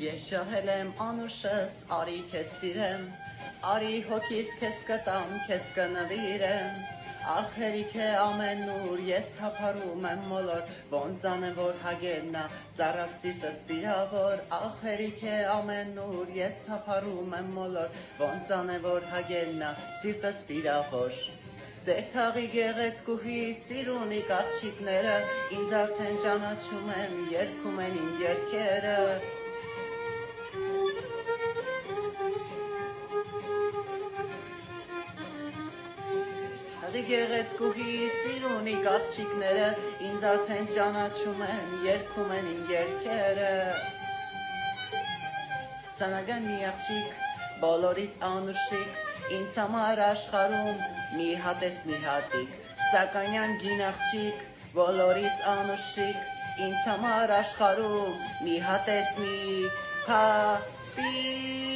Ես շահել եմ անուշս, արի քեզ սիրեմ, արի հոգիս քեզ կտամ, քեզ կնվիրեմ, ախ հերիք է ամեն նուր, ես թափառում եմ մոլոր, ոնց անեմ որ հագենա, ծառավ սիրտս վիրավոր, ախ հերիք է ամեն նուր, ես թափառում եմ մոլոր, ոնց անեմ որ հագենա, սիրտս վիրավոր։ Ձեր թաղի գեղեցկուհի սիրունիկ աղջիկները ինձ արդեն ճանաչում են, երգում են իմ երգերը։ Թաղի գեղեցկուհի սիրունիկ աղջիկները ինձ արդեն ճանաչում են, երգում են իմ երգերը։ Սանագան մի աղջիկ, բոլորից անուշիկ, ինձ համար աշխարհում մի հատ ես մի հատիկ, Սականյան գին աղջիկ, բոլորից անուշիկ, ինձ համար աշխարհում մի հատ ես մի հատիկ։